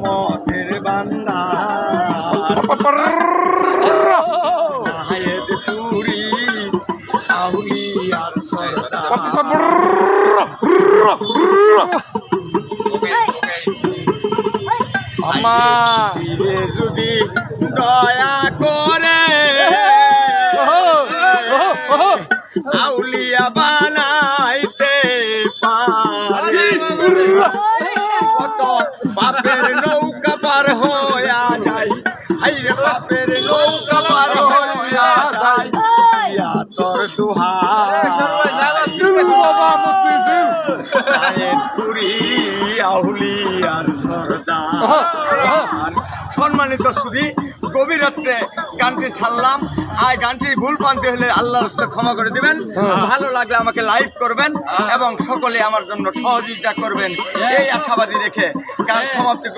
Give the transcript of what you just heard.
রহমতের বান্দার নায়েদ পুরি আউলিয়ার সরদার পীরে যদি দয়া করে আউলিয়া বানাইতে পারে কত বাপের নৌকা পার হইয়া যায় হাইরে বাপের নৌকা পার হইয়া যায় ইয়া তোর দুহাই পুরি আউলিয়ার সরদার। সম্মানিত সুধী, গভীর রাত্রে গানটি ছাড়লাম। আর গানটির ভুল প্রান্তি হলে আল্লাহর রাস্তে ক্ষমা করে দিবেন। ভালো লাগলে আমাকে লাইক করবেন এবং সকলে আমার জন্য সহযোগিতা করবেন এই আশাবাদী রেখে গান সমাপ্তি